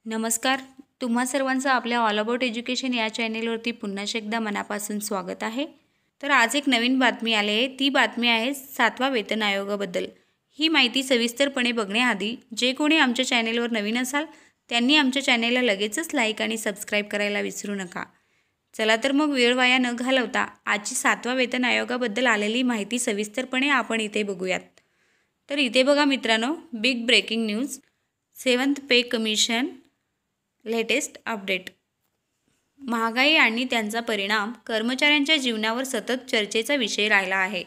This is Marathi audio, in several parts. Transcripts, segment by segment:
नमस्कार. तुम्हा सर्वांचं आपल्या ऑल अबाउट एज्युकेशन या चॅनेलवरती पुन्हा एकदा मनापासून स्वागत आहे. तर आज एक नवीन बातमी आली आहे. ती बातमी आहे 7वा वेतन आयोगाबद्दल. ही माहिती सविस्तरपणे बघण्याआधी जे कोणी आमच्या चॅनेलवर नवीन असाल त्यांनी आमच्या चॅनेलला लगेचच लाईक आणि सबस्क्राईब करायला विसरू नका. चला तर मग वेळ वाया न घालवता आजची 7वा वेतन आयोगाबद्दल आलेली माहिती सविस्तरपणे आपण इथे बघूयात. तर इथे बघा मित्रांनो, big breaking news. 7th pay commission latest update. महागाई आणि त्यांचा परिणाम कर्मचाऱ्यांच्या जीवनावर सतत चर्चेचा विषय राहिला आहे.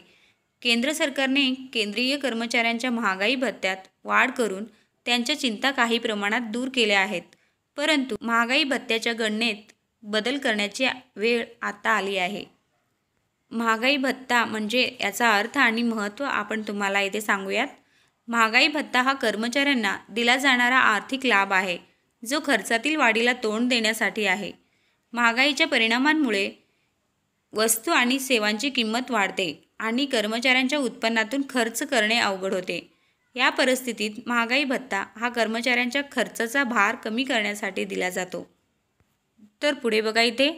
केंद्र सरकारने केंद्रीय कर्मचाऱ्यांच्या महागाई भत्त्यात वाढ करून त्यांच्या चिंता काही प्रमाणात दूर केल्या आहेत. परंतु महागाई भत्त्याच्या गणनेत बदल करण्याची वेळ आता आली आहे. महागाई भत्ता म्हणजे याचा अर्थ आणि महत्त्व आपण तुम्हाला इथे सांगूयात. महागाई भत्ता हा कर्मचाऱ्यांना दिला जाणारा आर्थिक लाभ आहे, जो खर्चातील वाढीला तोंड देण्यासाठी आहे. महागाईच्या परिणामांमुळे वस्तू आणि सेवांची किंमत वाढते आणि कर्मचाऱ्यांच्या उत्पन्नातून खर्च करणे अवघड होते. या परिस्थितीत महागाई भत्ता हा कर्मचाऱ्यांच्या खर्चाचा भार कमी करण्यासाठी दिला जातो. तर पुढे बघा इथे,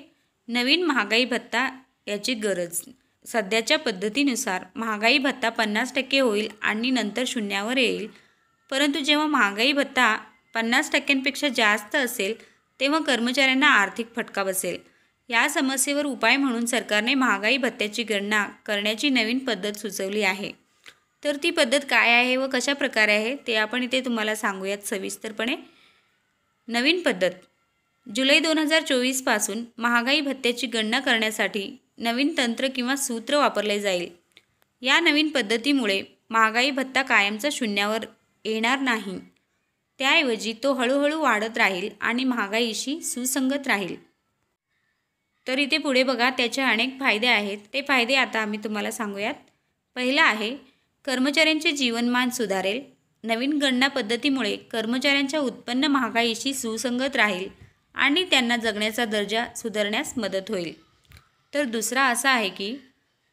नवीन महागाई भत्ता याची गरज. सध्याच्या पद्धतीनुसार महागाई भत्ता 50% होईल आणि नंतर शून्यावर येईल. परंतु जेव्हा महागाई भत्ता 50%पेक्षा जास्त असेल तेव्हा कर्मचाऱ्यांना आर्थिक फटका बसेल. या समस्येवर उपाय म्हणून सरकारने महागाई भत्त्याची गणना करण्याची नवीन पद्धत सुचवली आहे. तर ती पद्धत काय आहे व कशा प्रकारे आहे ते आपण इथे तुम्हाला सांगूयात सविस्तरपणे. नवीन पद्धत. जुलै 2024 पासून महागाई भत्त्याची गणना करण्यासाठी नवीन तंत्र किंवा सूत्र वापरले जाईल. या नवीन पद्धतीमुळे महागाई भत्ता कायमचा शून्यावर येणार नाही. त्याऐवजी तो हळूहळू वाढत राहील आणि महागाईशी सुसंगत राहील. तर इथे पुढे बघा, त्याचे अनेक फायदे आहेत. ते फायदे आता आम्ही तुम्हाला सांगूयात. पहिला आहे, कर्मचाऱ्यांचे जीवनमान सुधारेल. नवीन गणना पद्धतीमुळे कर्मचाऱ्यांच्या उत्पन्न महागाईशी सुसंगत राहील आणि त्यांना जगण्याचा दर्जा सुधारण्यास मदत होईल. तर दुसरा असा आहे की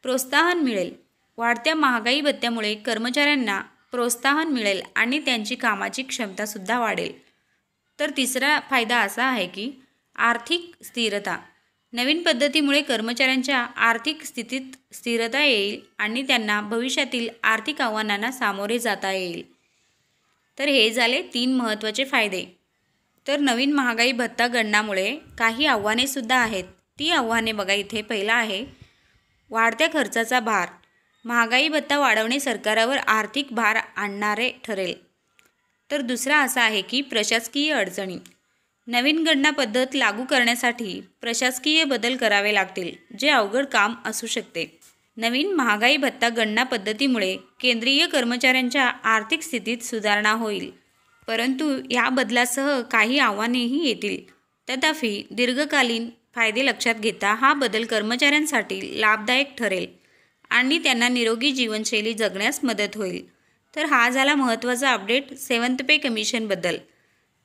प्रोत्साहन मिळेल. वाढत्या महागाई भत्त्यामुळे कर्मचाऱ्यांना प्रोत्साहन मिळेल आणि त्यांची कामाची क्षमतासुद्धा वाढेल. तर तिसरा फायदा असा आहे की आर्थिक स्थिरता. नवीन पद्धतीमुळे कर्मचाऱ्यांच्या आर्थिक स्थितीत स्थिरता येईल आणि त्यांना भविष्यातील आर्थिक आव्हानांना सामोरे जाता येईल. तर हे झाले 3 महत्त्वाचे फायदे. तर नवीन महागाई भत्ता गणनामुळे काही आव्हानेसुद्धा आहेत. ती आव्हाने बघा इथे. पहिला आहे वाढत्या खर्चाचा भार. महागाई भत्ता वाढवणे सरकारावर आर्थिक भार आणणारे ठरेल. तर दुसरा असा आहे की प्रशासकीय अडचणी. नवीन गणना पद्धत लागू करण्यासाठी प्रशासकीय बदल करावे लागतील, जे अवघड काम असू शकते. नवीन महागाई भत्ता गणना पद्धतीमुळे केंद्रीय कर्मचाऱ्यांच्या आर्थिक स्थितीत सुधारणा होईल. परंतु या बदलासह काही आव्हानेही येतील. तथापि दीर्घकालीन फायदे लक्षात घेता हा बदल कर्मचाऱ्यांसाठी लाभदायक ठरेल आणि त्यांना निरोगी जीवनशैली जगण्यास मदत होईल. तर हा झाला महत्त्वाचा अपडेट 7th पे कमिशनबद्दल.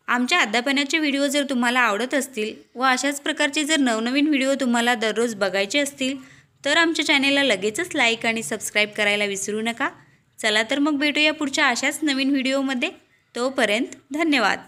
आमच्या अध्यापनाचे व्हिडिओ जर तुम्हाला आवडत असतील व अशाच प्रकारचे जर नवनवीन व्हिडिओ तुम्हाला दररोज बघायचे असतील तर आमच्या चॅनेलला लगेचच लाईक आणि सबस्क्राईब करायला विसरू नका. चला तर मग भेटूया पुढच्या अशाच नवीन व्हिडिओमध्ये. तोपर्यंत धन्यवाद.